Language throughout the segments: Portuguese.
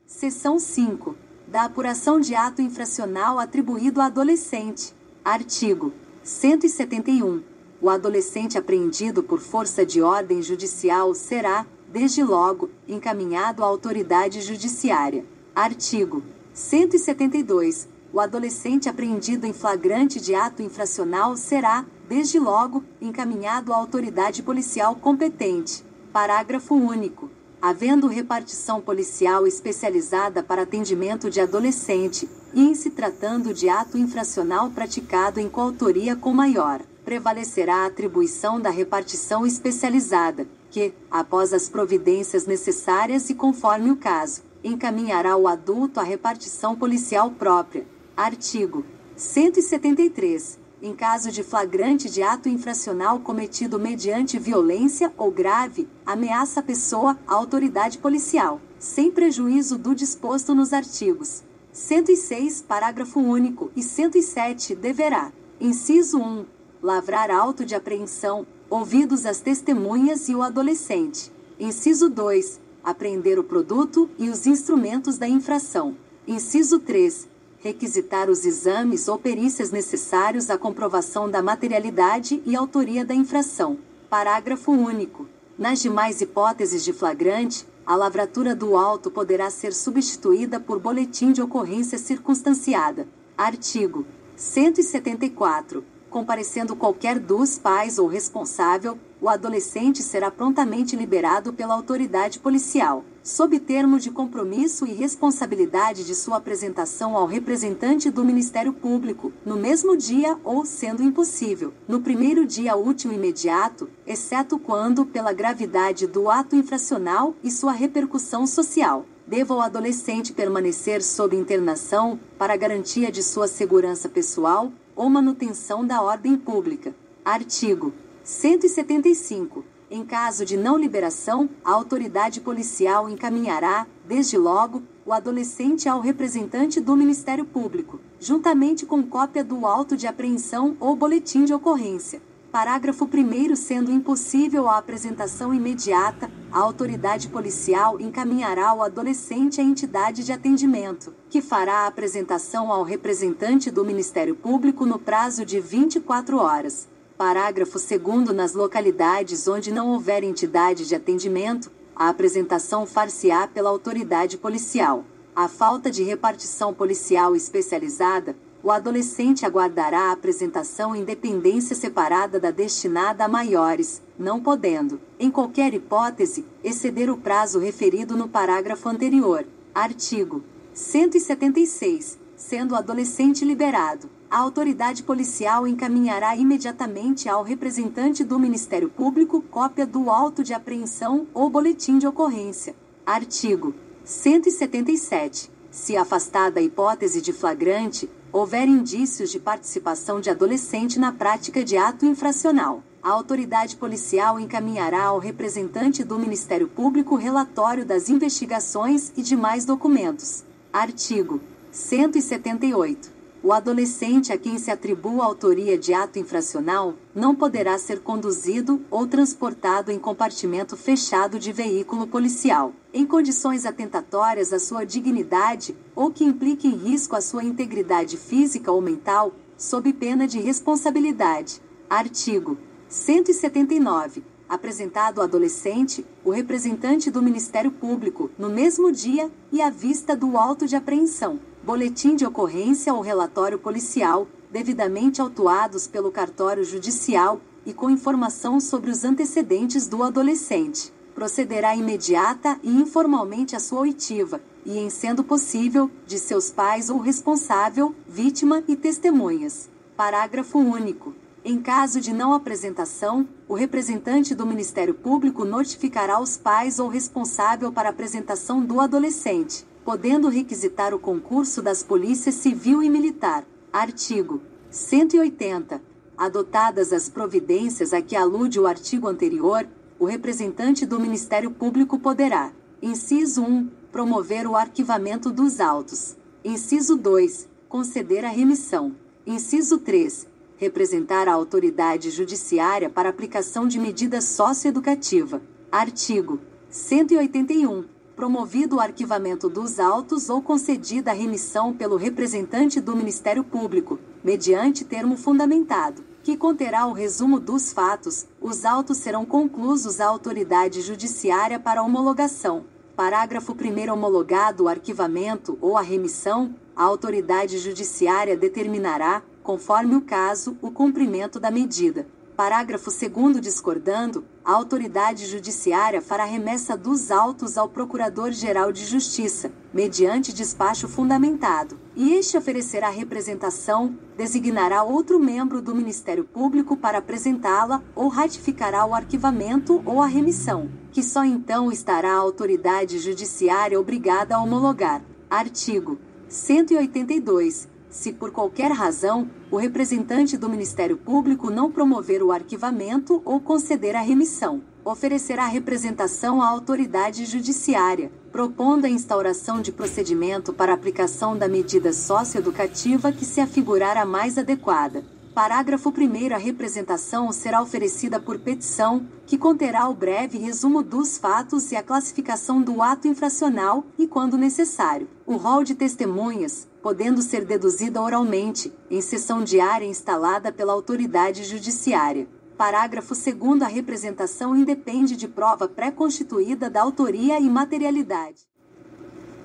Seção 5. Da apuração de ato infracional atribuído a adolescente. Artigo 171. O adolescente apreendido por força de ordem judicial será, desde logo, encaminhado à autoridade judiciária. Artigo 172. O adolescente apreendido em flagrante de ato infracional será, desde logo, encaminhado à autoridade policial competente. Parágrafo único. Havendo repartição policial especializada para atendimento de adolescente, e em se tratando de ato infracional praticado em coautoria com maior, prevalecerá a atribuição da repartição especializada, que, após as providências necessárias e conforme o caso, encaminhará o adulto à repartição policial própria. Artigo 173. Em caso de flagrante de ato infracional cometido mediante violência ou grave ameaça à pessoa, à autoridade policial, sem prejuízo do disposto nos artigos 106, parágrafo único, e 107, deverá: inciso 1. Lavrar auto de apreensão, ouvidos as testemunhas e o adolescente. Inciso 2. Apreender o produto e os instrumentos da infração. Inciso 3. Requisitar os exames ou perícias necessários à comprovação da materialidade e autoria da infração. Parágrafo único. Nas demais hipóteses de flagrante, a lavratura do auto poderá ser substituída por boletim de ocorrência circunstanciada. Artigo 174. Comparecendo qualquer dos pais ou responsável, o adolescente será prontamente liberado pela autoridade policial, sob termo de compromisso e responsabilidade de sua apresentação ao representante do Ministério Público, no mesmo dia ou, sendo impossível, no primeiro dia útil imediato, exceto quando, pela gravidade do ato infracional e sua repercussão social, deva o adolescente permanecer sob internação para garantia de sua segurança pessoal ou manutenção da ordem pública. Artigo 175. Em caso de não liberação, a autoridade policial encaminhará, desde logo, o adolescente ao representante do Ministério Público, juntamente com cópia do auto de apreensão ou boletim de ocorrência. Parágrafo 1º. Sendo impossível a apresentação imediata, a autoridade policial encaminhará o adolescente à entidade de atendimento, que fará a apresentação ao representante do Ministério Público no prazo de 24 horas. Parágrafo 2º. Nas localidades onde não houver entidade de atendimento, a apresentação far-se-á pela autoridade policial. À falta de repartição policial especializada, o adolescente aguardará a apresentação em dependência separada da destinada a maiores, não podendo, em qualquer hipótese, exceder o prazo referido no parágrafo anterior. Artigo 176. Sendo o adolescente liberado, a autoridade policial encaminhará imediatamente ao representante do Ministério Público cópia do auto de apreensão ou boletim de ocorrência. Artigo 177. Se afastada a hipótese de flagrante, houver indícios de participação de adolescente na prática de ato infracional, a autoridade policial encaminhará ao representante do Ministério Público relatório das investigações e demais documentos. Artigo 178. O adolescente a quem se atribua a autoria de ato infracional não poderá ser conduzido ou transportado em compartimento fechado de veículo policial, em condições atentatórias à sua dignidade ou que impliquem risco à sua integridade física ou mental, sob pena de responsabilidade. Artigo 179. Apresentado ao adolescente, o representante do Ministério Público, no mesmo dia e à vista do auto de apreensão, boletim de ocorrência ou relatório policial, devidamente autuados pelo cartório judicial e com informação sobre os antecedentes do adolescente, procederá imediata e informalmente à sua oitiva, e, em sendo possível, de seus pais ou responsável, vítima e testemunhas. Parágrafo único. Em caso de não apresentação, o representante do Ministério Público notificará os pais ou responsável para apresentação do adolescente, podendo requisitar o concurso das polícias civil e militar. Artigo 180. Adotadas as providências a que alude o artigo anterior, o representante do Ministério Público poderá: inciso 1. Promover o arquivamento dos autos. Inciso 2. Conceder a remissão. Inciso 3. Representar a autoridade judiciária para aplicação de medida socioeducativa. Artigo 181. promovido o arquivamento dos autos ou concedida a remissão pelo representante do Ministério Público, mediante termo fundamentado, que conterá o resumo dos fatos, os autos serão conclusos à autoridade judiciária para homologação. Parágrafo 1º. Homologado o arquivamento ou a remissão, a autoridade judiciária determinará, conforme o caso, o cumprimento da medida. Parágrafo 2º. Discordando, a autoridade judiciária fará remessa dos autos ao Procurador-Geral de Justiça, mediante despacho fundamentado, e este oferecerá representação, designará outro membro do Ministério Público para apresentá-la ou ratificará o arquivamento ou a remissão, que só então estará a autoridade judiciária obrigada a homologar. Artigo 182. Se por qualquer razão, o representante do Ministério Público não promover o arquivamento ou conceder a remissão, oferecerá representação à autoridade judiciária, propondo a instauração de procedimento para aplicação da medida socioeducativa que se afigurar a mais adequada. Parágrafo 1º. A representação será oferecida por petição, que conterá o breve resumo dos fatos e a classificação do ato infracional e, quando necessário, o rol de testemunhas, podendo ser deduzida oralmente, em sessão diária instalada pela autoridade judiciária. Parágrafo 2º. A representação independe de prova pré-constituída da autoria e materialidade.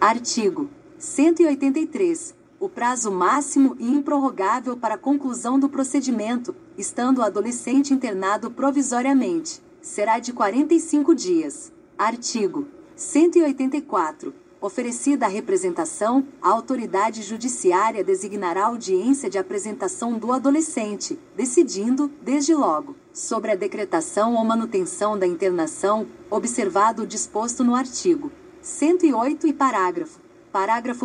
Artigo 183. O prazo máximo e improrrogável para a conclusão do procedimento, estando o adolescente internado provisoriamente, será de 45 dias. Artigo 184. Oferecida a representação, a autoridade judiciária designará audiência de apresentação do adolescente, decidindo, desde logo, sobre a decretação ou manutenção da internação, observado o disposto no artigo 108 e parágrafo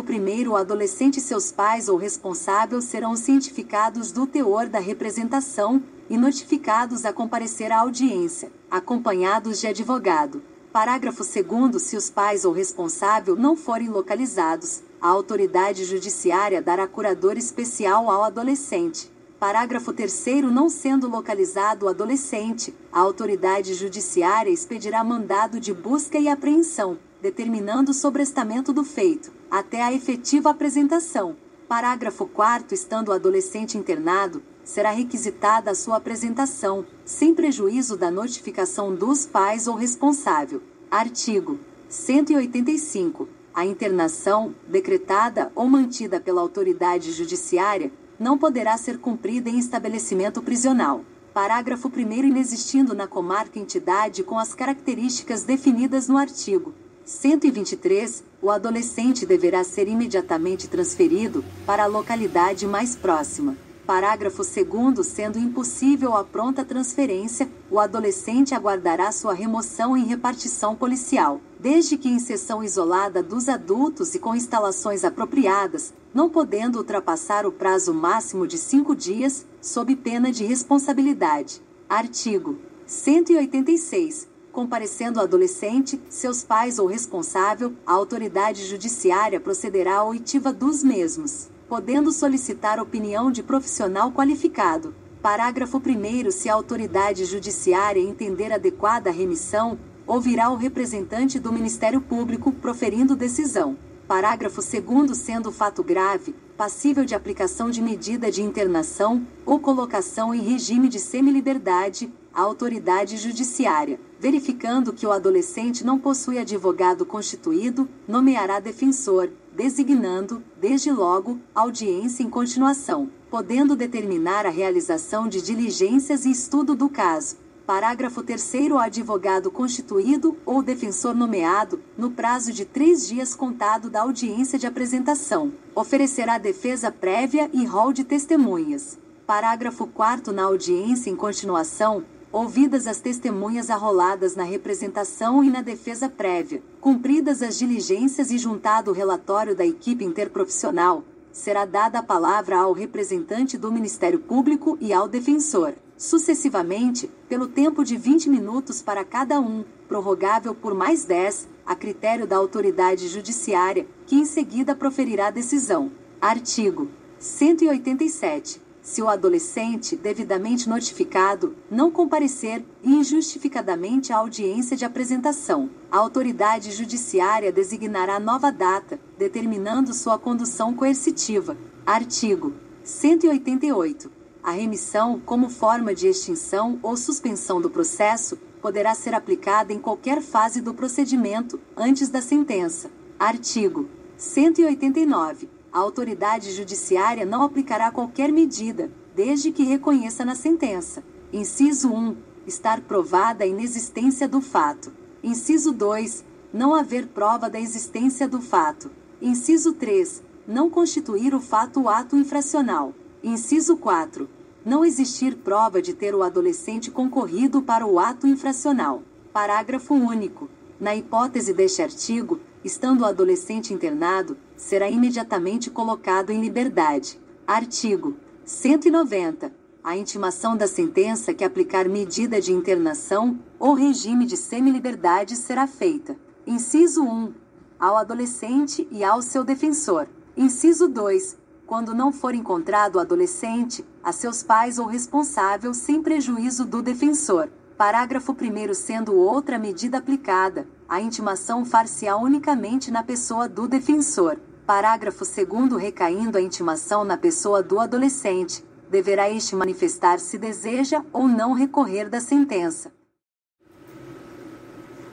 1º. O adolescente e seus pais ou responsável serão cientificados do teor da representação e notificados a comparecer à audiência, acompanhados de advogado. Parágrafo 2º. Se os pais ou responsável não forem localizados, a autoridade judiciária dará curador especial ao adolescente. Parágrafo 3º. Não sendo localizado o adolescente, a autoridade judiciária expedirá mandado de busca e apreensão, determinando o sobrestamento do feito, até a efetiva apresentação. Parágrafo 4º. Estando o adolescente internado, será requisitada a sua apresentação, sem prejuízo da notificação dos pais ou responsável. Artigo 185. A internação, decretada ou mantida pela autoridade judiciária, não poderá ser cumprida em estabelecimento prisional. Parágrafo 1º. Inexistindo na comarca entidade com as características definidas no artigo 123, o adolescente deverá ser imediatamente transferido para a localidade mais próxima. Parágrafo 2º. Sendo impossível a pronta transferência, o adolescente aguardará sua remoção em repartição policial, desde que em seção isolada dos adultos e com instalações apropriadas, não podendo ultrapassar o prazo máximo de 5 dias, sob pena de responsabilidade. Artigo 186. Comparecendo o adolescente, seus pais ou responsável, a autoridade judiciária procederá à oitiva dos mesmos, podendo solicitar opinião de profissional qualificado. Parágrafo 1º. Se a autoridade judiciária entender adequada a remissão, ouvirá o representante do Ministério Público proferindo decisão. Parágrafo 2º. Sendo o fato grave, passível de aplicação de medida de internação ou colocação em regime de semiliberdade, a autoridade judiciária, verificando que o adolescente não possui advogado constituído, nomeará defensor, designando, desde logo, audiência em continuação, podendo determinar a realização de diligências e estudo do caso. Parágrafo 3º. O advogado constituído ou defensor nomeado, no prazo de 3 dias contado da audiência de apresentação, oferecerá defesa prévia e rol de testemunhas. Parágrafo 4º. Na audiência em continuação, ouvidas as testemunhas arroladas na representação e na defesa prévia, cumpridas as diligências e juntado o relatório da equipe interprofissional, será dada a palavra ao representante do Ministério Público e ao defensor, sucessivamente, pelo tempo de 20 minutos para cada um, prorrogável por mais 10, a critério da autoridade judiciária, que em seguida proferirá a decisão. Artigo 187. se o adolescente, devidamente notificado, não comparecer injustificadamente à audiência de apresentação, a autoridade judiciária designará nova data, determinando sua condução coercitiva. Artigo 188. A remissão, como forma de extinção ou suspensão do processo, poderá ser aplicada em qualquer fase do procedimento, antes da sentença. Artigo 189. A autoridade judiciária não aplicará qualquer medida, desde que reconheça na sentença. Inciso 1. Estar provada a inexistência do fato. Inciso 2. Não haver prova da existência do fato. Inciso 3. Não constituir o fato ato infracional. Inciso 4. Não existir prova de ter o adolescente concorrido para o ato infracional. Parágrafo único. Na hipótese deste artigo, estando o adolescente internado, será imediatamente colocado em liberdade. Artigo 190. A intimação da sentença que aplicar medida de internação ou regime de semiliberdade será feita. Inciso 1. Ao adolescente e ao seu defensor. Inciso 2. Quando não for encontrado o adolescente, a seus pais ou responsável sem prejuízo do defensor. Parágrafo 1º. Sendo outra medida aplicada, a intimação far-se-á unicamente na pessoa do defensor. Parágrafo 2º. Recaindo a intimação na pessoa do adolescente, deverá este manifestar se deseja ou não recorrer da sentença.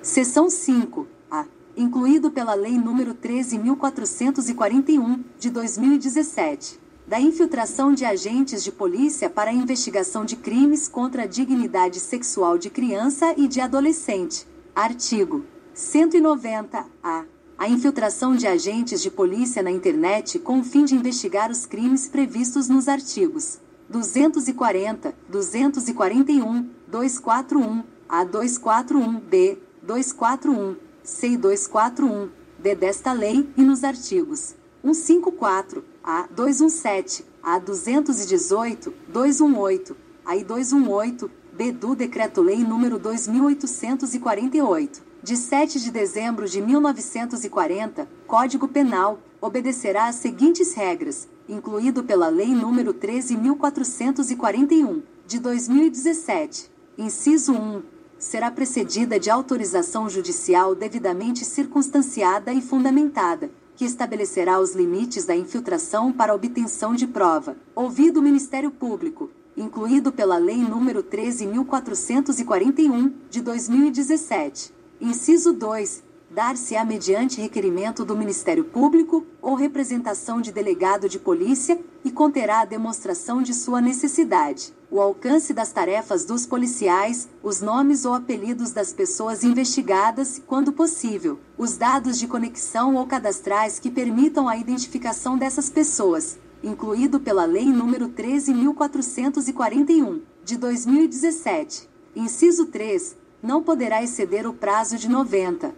Seção 5. A. Incluído pela Lei nº 13.441, de 2017, da infiltração de agentes de polícia para a investigação de crimes contra a dignidade sexual de criança e de adolescente. Artigo 190-A. A infiltração de agentes de polícia na internet com o fim de investigar os crimes previstos nos artigos 240, 241, 241, A 241-B, 241, C e 241-D desta lei e nos artigos 154, A 217, A 218, 218, A e 218-B do Decreto-Lei nº 2.848, de 7 de dezembro de 1940, Código Penal, obedecerá às seguintes regras, incluído pela Lei nº 13.441, de 2017. Inciso 1. Será precedida de autorização judicial devidamente circunstanciada e fundamentada, que estabelecerá os limites da infiltração para obtenção de prova, ouvido o Ministério Público, incluído pela Lei nº 13.441, de 2017. Inciso 2. Dar-se-á mediante requerimento do Ministério Público ou representação de delegado de polícia e conterá a demonstração de sua necessidade, o alcance das tarefas dos policiais, os nomes ou apelidos das pessoas investigadas, quando possível, os dados de conexão ou cadastrais que permitam a identificação dessas pessoas, incluído pela Lei nº 13.441, de 2017. Inciso 3. Não poderá exceder o prazo de 90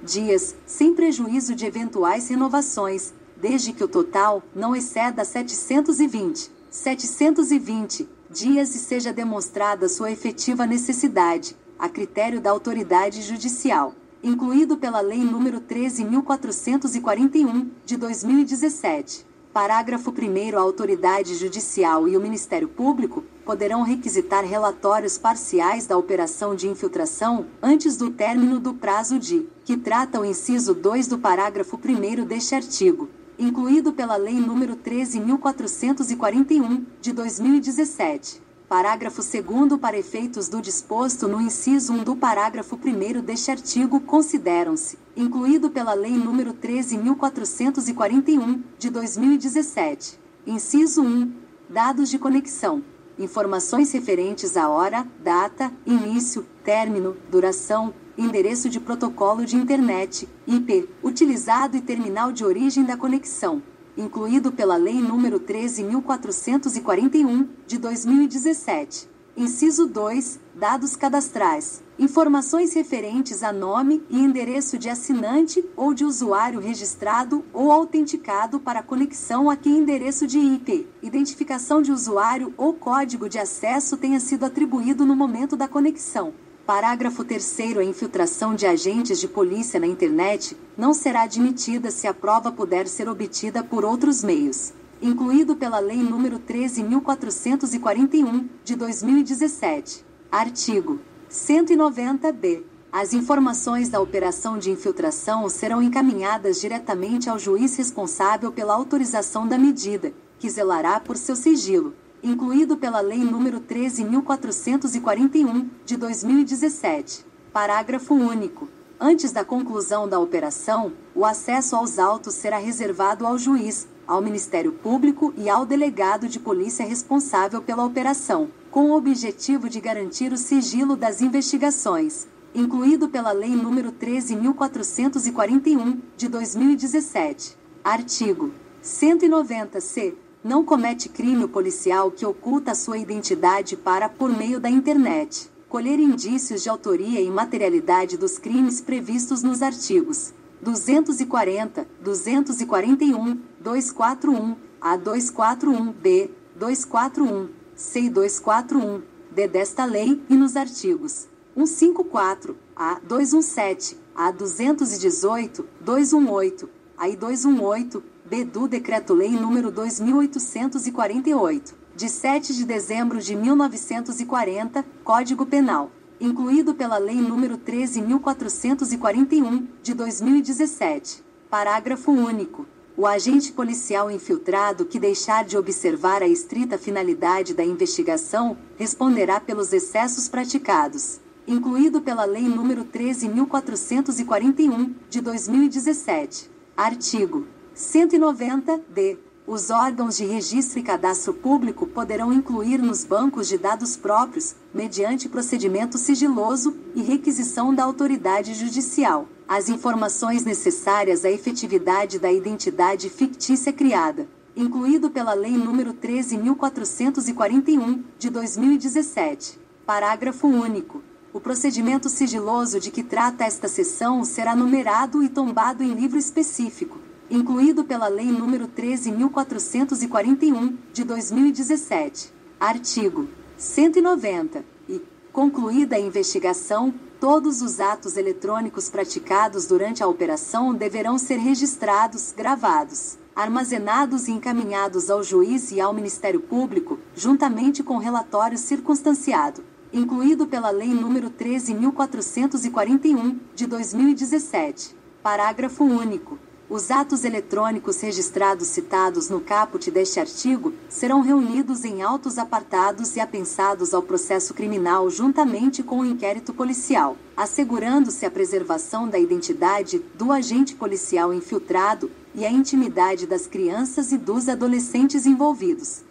dias, sem prejuízo de eventuais renovações, desde que o total não exceda 720 dias e seja demonstrada sua efetiva necessidade, a critério da autoridade judicial, incluído pela Lei nº 13.441, de 2017. Parágrafo 1º. A autoridade judicial e o Ministério Público poderão requisitar relatórios parciais da operação de infiltração antes do término do prazo de que trata o inciso 2 do parágrafo 1º deste artigo, incluído pela Lei nº 13.441, de 2017. Parágrafo 2º. Para efeitos do disposto no inciso 1 do parágrafo 1º deste artigo, consideram-se, incluído pela Lei nº 13.441, de 2017. Inciso 1. Dados de conexão. Informações referentes à hora, data, início, término, duração, endereço de protocolo de internet, IP, utilizado e terminal de origem da conexão, incluído pela Lei nº 13.441, de 2017. Inciso 2. Dados cadastrais. Informações referentes a nome e endereço de assinante ou de usuário registrado ou autenticado para conexão a que endereço de IP, identificação de usuário ou código de acesso tenha sido atribuído no momento da conexão. Parágrafo 3º. A infiltração de agentes de polícia na internet não será admitida se a prova puder ser obtida por outros meios. incluído pela Lei nº 13.441, de 2017. Artigo 190-B. As informações da operação de infiltração serão encaminhadas diretamente ao juiz responsável pela autorização da medida, que zelará por seu sigilo, incluído pela Lei nº 13.441, de 2017. Parágrafo único. Antes da conclusão da operação, o acesso aos autos será reservado ao juiz, ao Ministério Público e ao delegado de polícia responsável pela operação, com o objetivo de garantir o sigilo das investigações, incluído pela Lei nº 13.441, de 2017. Artigo 190-C. Não comete crime policial que oculta a sua identidade para, por meio da internet, colher indícios de autoria e materialidade dos crimes previstos nos artigos 240, 241, 241, A 241-B, 241-C e 241-D desta lei e nos artigos 154, A 217, A 218, 218, A e 218-B do Decreto-Lei nº 2.848, de 7 de dezembro de 1940, Código Penal, incluído pela Lei nº 13.441, de 2017. Parágrafo único. O agente policial infiltrado que deixar de observar a estrita finalidade da investigação responderá pelos excessos praticados, incluído pela Lei nº 13.441, de 2017. Artigo 190-D. Os órgãos de registro e cadastro público poderão incluir nos bancos de dados próprios, mediante procedimento sigiloso e requisição da autoridade judicial, as informações necessárias à efetividade da identidade fictícia criada, incluído pela Lei nº 13.441, de 2017. Parágrafo único. O procedimento sigiloso de que trata esta seção será numerado e tombado em livro específico, incluído pela Lei nº 13.441, de 2017. Artigo 190. E, concluída a investigação, todos os atos eletrônicos praticados durante a operação deverão ser registrados, gravados, armazenados e encaminhados ao juiz e ao Ministério Público, juntamente com relatório circunstanciado, incluído pela Lei nº 13.441, de 2017. Parágrafo único. Os atos eletrônicos registrados citados no caput deste artigo serão reunidos em autos apartados e apensados ao processo criminal juntamente com o inquérito policial, assegurando-se a preservação da identidade do agente policial infiltrado e a intimidade das crianças e dos adolescentes envolvidos.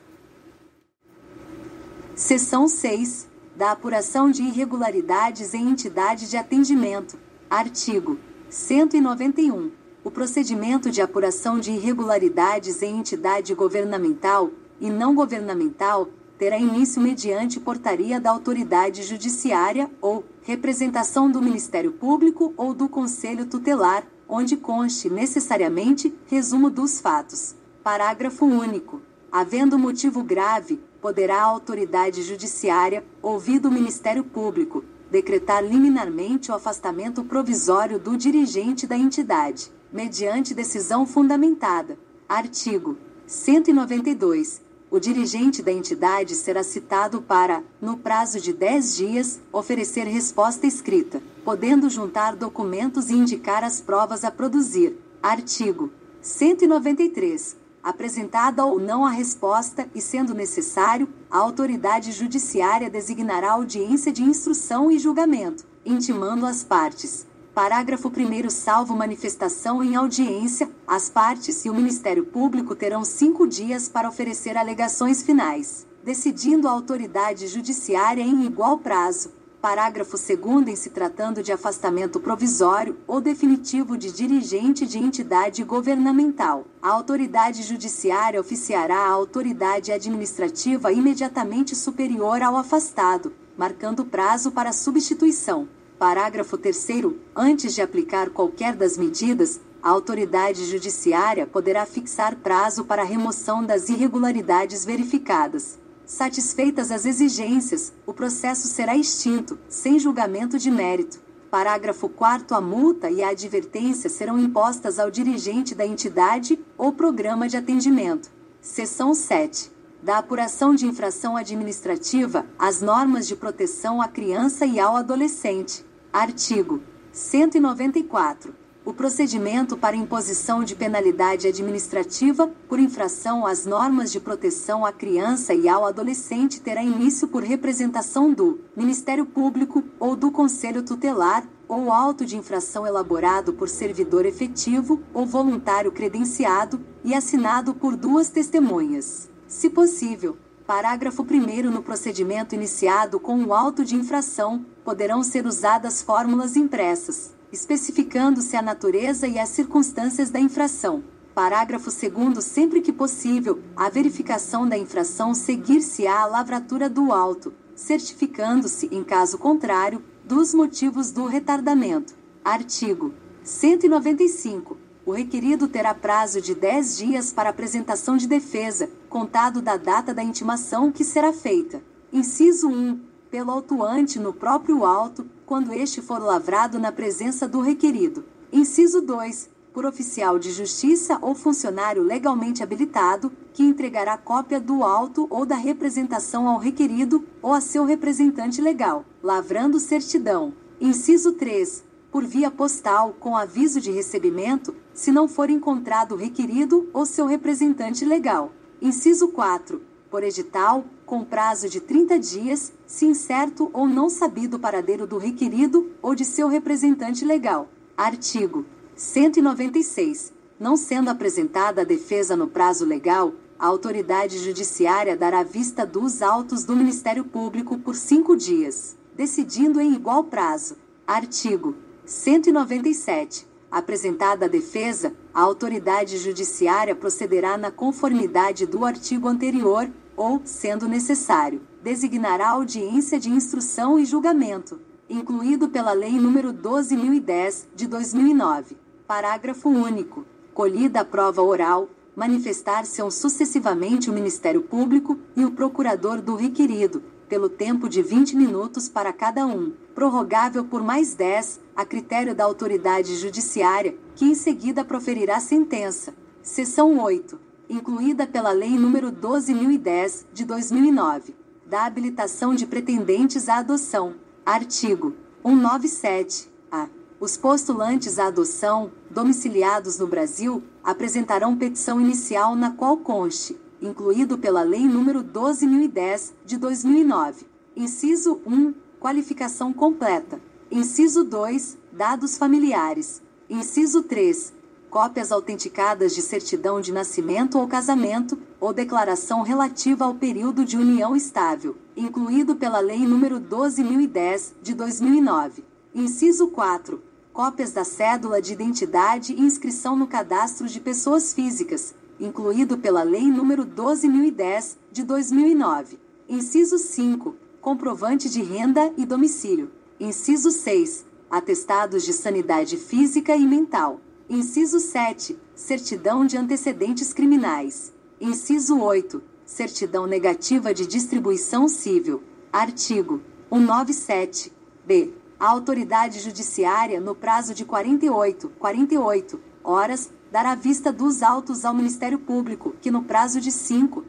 Seção 6. Da apuração de irregularidades em entidade de atendimento. Artigo 191. O procedimento de apuração de irregularidades em entidade governamental e não governamental terá início mediante portaria da autoridade judiciária ou representação do Ministério Público ou do Conselho Tutelar, onde conste necessariamente resumo dos fatos. Parágrafo único. Havendo motivo grave, poderá a autoridade judiciária, ouvido o Ministério Público, decretar liminarmente o afastamento provisório do dirigente da entidade, mediante decisão fundamentada. Artigo 192. O dirigente da entidade será citado para, no prazo de 10 dias, oferecer resposta escrita, podendo juntar documentos e indicar as provas a produzir. Artigo 193. Apresentada ou não a resposta e sendo necessário, a autoridade judiciária designará audiência de instrução e julgamento, intimando as partes. Parágrafo 1º. Salvo manifestação em audiência, as partes e o Ministério Público terão 5 dias para oferecer alegações finais, decidindo a autoridade judiciária em igual prazo. Parágrafo 2º. Em se tratando de afastamento provisório ou definitivo de dirigente de entidade governamental, a autoridade judiciária oficiará a autoridade administrativa imediatamente superior ao afastado, marcando prazo para substituição. Parágrafo 3º. Antes de aplicar qualquer das medidas, a autoridade judiciária poderá fixar prazo para a remoção das irregularidades verificadas. Satisfeitas as exigências, o processo será extinto, sem julgamento de mérito. Parágrafo 4º. A multa e a advertência serão impostas ao dirigente da entidade ou programa de atendimento, Seção 7. Da apuração de infração administrativa às normas de proteção à criança e ao adolescente. Artigo 194. O procedimento para imposição de penalidade administrativa por infração às normas de proteção à criança e ao adolescente terá início por representação do Ministério Público ou do Conselho Tutelar, ou auto de infração elaborado por servidor efetivo ou voluntário credenciado e assinado por duas testemunhas. Se possível, parágrafo 1º no procedimento iniciado com o auto de infração, poderão ser usadas fórmulas impressas, especificando-se a natureza e as circunstâncias da infração. Parágrafo 2º sempre que possível, a verificação da infração seguir-se-á a lavratura do auto, certificando-se, em caso contrário, dos motivos do retardamento. Artigo 195. O requerido terá prazo de 10 dias para apresentação de defesa, contado da data da intimação que será feita. Inciso 1. Pelo autuante no próprio auto, quando este for lavrado na presença do requerido. Inciso 2. Por oficial de justiça ou funcionário legalmente habilitado, que entregará cópia do auto ou da representação ao requerido ou a seu representante legal, lavrando certidão. Inciso 3. Por via postal, com aviso de recebimento, se não for encontrado o requerido ou seu representante legal. Inciso 4. Por edital, com prazo de 30 dias, se incerto ou não sabido o paradeiro do requerido ou de seu representante legal. Artigo 196. Não sendo apresentada a defesa no prazo legal, a autoridade judiciária dará vista dos autos do Ministério Público por 5 dias, decidindo em igual prazo. Artigo 197. Apresentada a defesa, a autoridade judiciária procederá na conformidade do artigo anterior ou, sendo necessário, designará audiência de instrução e julgamento, incluído pela Lei nº 12.010, de 2009. Parágrafo único. Colhida a prova oral, manifestar-se-ão sucessivamente o Ministério Público e o procurador do requerido, pelo tempo de 20 minutos para cada um, prorrogável por mais 10, a critério da autoridade judiciária, que em seguida proferirá sentença. Seção 8. Incluída pela Lei nº 12.010, de 2009. Da habilitação de pretendentes à adoção. Artigo 197-A. Os postulantes à adoção, domiciliados no Brasil, apresentarão petição inicial na qual conste, incluído pela Lei nº 12.010, de 2009. Inciso 1. Qualificação completa. Inciso 2. Dados familiares. Inciso 3. Cópias autenticadas de certidão de nascimento ou casamento, ou declaração relativa ao período de união estável, incluído pela Lei nº 12.010, de 2009. Inciso 4. Cópias da cédula de identidade e inscrição no cadastro de pessoas físicas, incluído pela Lei nº 12.010, de 2009. Inciso 5. Comprovante de renda e domicílio. Inciso 6. Atestados de sanidade física e mental. Inciso 7. Certidão de antecedentes criminais. Inciso 8. Certidão negativa de distribuição civil. Artigo 197-B. A autoridade judiciária, no prazo de 48 horas, dará vista dos autos ao Ministério Público, que no prazo de 5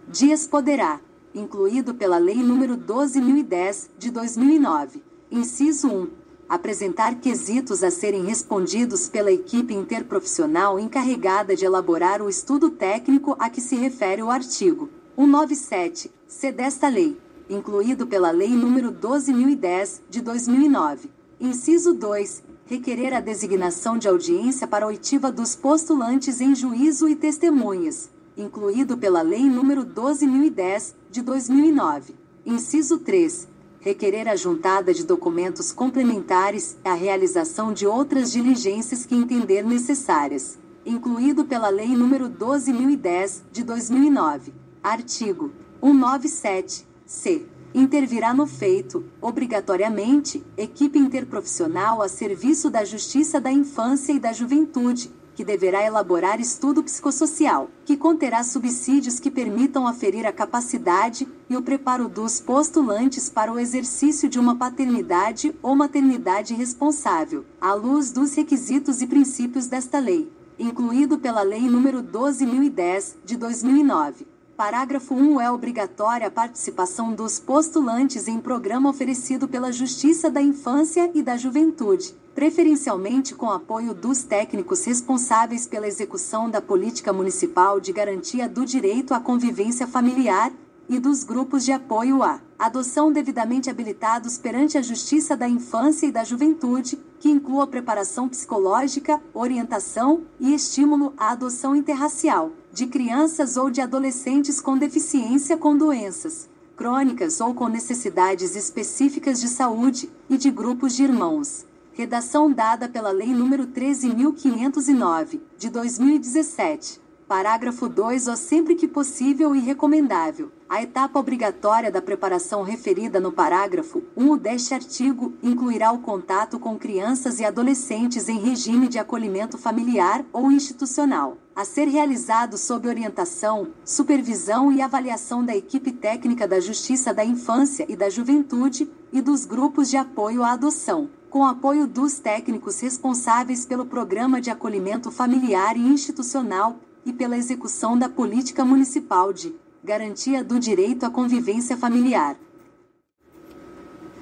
dias poderá, incluído pela Lei nº 12.010, de 2009. Inciso 1. Apresentar quesitos a serem respondidos pela equipe interprofissional encarregada de elaborar o estudo técnico a que se refere o artigo 197-C desta lei, incluído pela Lei nº 12.010, de 2009. Inciso 2. Requerer a designação de audiência para oitiva dos postulantes em juízo e testemunhas, incluído pela Lei nº 12.010, de 2009. Inciso 3. Requerer a juntada de documentos complementares e a realização de outras diligências que entender necessárias, incluído pela Lei nº 12.010, de 2009. Artigo 197-C. Intervirá no feito, obrigatoriamente, equipe interprofissional a serviço da Justiça da Infância e da Juventude, que deverá elaborar estudo psicossocial, que conterá subsídios que permitam aferir a capacidade e o preparo dos postulantes para o exercício de uma paternidade ou maternidade responsável, à luz dos requisitos e princípios desta lei. incluído pela Lei nº 12.010, de 2009. Parágrafo 1. É obrigatória a participação dos postulantes em programa oferecido pela Justiça da Infância e da Juventude, preferencialmente com apoio dos técnicos responsáveis pela execução da política municipal de garantia do direito à convivência familiar e dos grupos de apoio à adoção devidamente habilitados perante a Justiça da Infância e da Juventude, que inclua preparação psicológica, orientação e estímulo à adoção interracial de crianças ou de adolescentes com deficiência com doenças crônicas ou com necessidades específicas de saúde e de grupos de irmãos. Redação dada pela Lei nº 13.509, de 2017. Parágrafo 2. Sempre que possível e recomendável, a etapa obrigatória da preparação referida no parágrafo 1 deste artigo incluirá o contato com crianças e adolescentes em regime de acolhimento familiar ou institucional, a ser realizado sob orientação, supervisão e avaliação da equipe técnica da Justiça da Infância e da Juventude e dos grupos de apoio à adoção, com apoio dos técnicos responsáveis pelo Programa de Acolhimento Familiar e Institucional e pela execução da política municipal de garantia do direito à convivência familiar.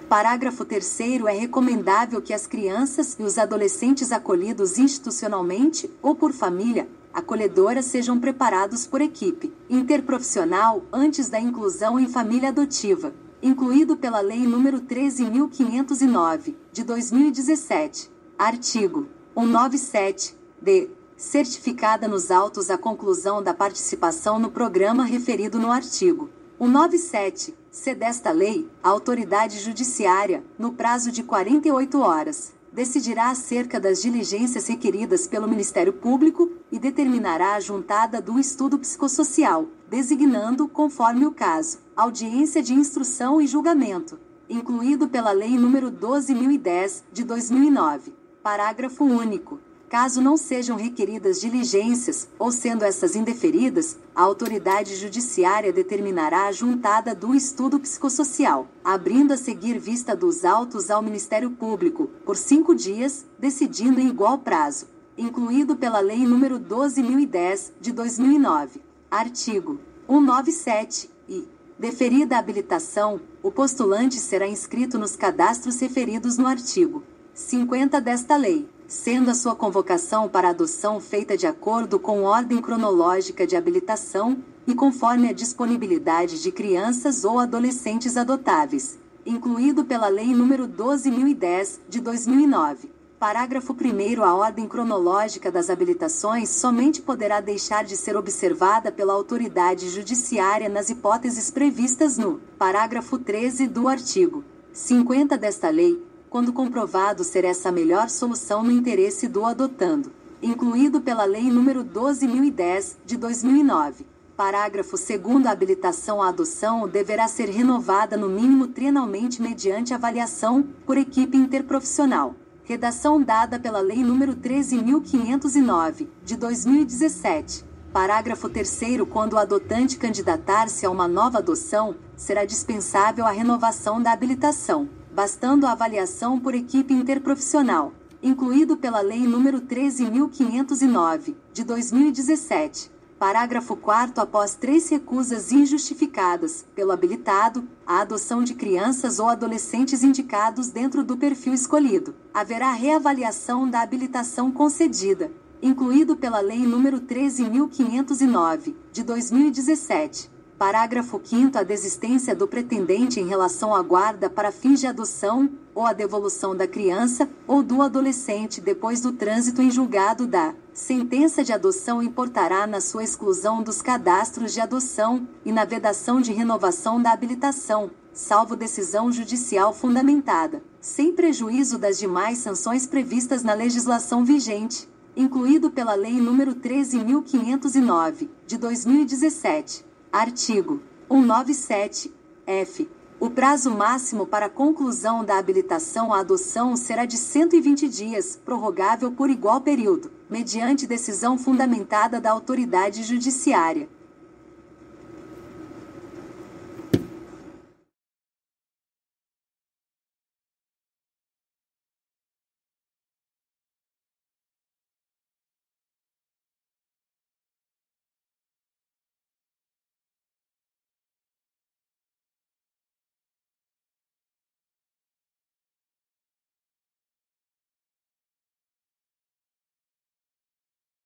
Parágrafo 3º. É recomendável que as crianças e os adolescentes acolhidos institucionalmente ou por família acolhedora sejam preparados por equipe interprofissional antes da inclusão em família adotiva, incluído pela Lei nº 13.509, de 2017. Artigo 197-d. Certificada nos autos a conclusão da participação no programa referido no artigo 197-c desta lei, a autoridade judiciária, no prazo de 48 horas, decidirá acerca das diligências requeridas pelo Ministério Público e determinará a juntada do estudo psicossocial, designando, conforme o caso, audiência de instrução e julgamento, incluído pela Lei nº 12.010, de 2009. Parágrafo único. Caso não sejam requeridas diligências, ou sendo essas indeferidas, a autoridade judiciária determinará a juntada do estudo psicossocial, abrindo a seguir vista dos autos ao Ministério Público, por 5 dias, decidindo em igual prazo, incluído pela Lei nº 12.010, de 2009. Artigo 197 e, deferida a habilitação, o postulante será inscrito nos cadastros referidos no artigo 50 desta lei, sendo a sua convocação para adoção feita de acordo com ordem cronológica de habilitação e conforme a disponibilidade de crianças ou adolescentes adotáveis, incluído pela Lei nº 12.010, de 2009. Parágrafo 1º. A ordem cronológica das habilitações somente poderá deixar de ser observada pela autoridade judiciária nas hipóteses previstas no parágrafo 13 do artigo 50 desta lei, quando comprovado ser essa a melhor solução no interesse do adotando, incluído pela Lei nº 12.010, de 2009. Parágrafo 2º. A habilitação à adoção deverá ser renovada no mínimo trienalmente mediante avaliação por equipe interprofissional. Redação dada pela Lei nº 13.509, de 2017. Parágrafo 3º. Quando o adotante candidatar-se a uma nova adoção, será dispensável a renovação da habilitação, bastando a avaliação por equipe interprofissional, incluído pela Lei nº 13.509, de 2017. Parágrafo 4º. Após 3 recusas injustificadas pelo habilitado, a adoção de crianças ou adolescentes indicados dentro do perfil escolhido, haverá reavaliação da habilitação concedida, incluído pela Lei nº 13.509, de 2017. Parágrafo 5º. A desistência do pretendente em relação à guarda para fins de adoção, ou a devolução da criança ou do adolescente depois do trânsito em julgado da sentença de adoção importará na sua exclusão dos cadastros de adoção e na vedação de renovação da habilitação, salvo decisão judicial fundamentada, sem prejuízo das demais sanções previstas na legislação vigente, incluído pela Lei nº 13.509, de 2017. Artigo 197-f. O prazo máximo para a conclusão da habilitação à adoção será de 120 dias, prorrogável por igual período, mediante decisão fundamentada da autoridade judiciária.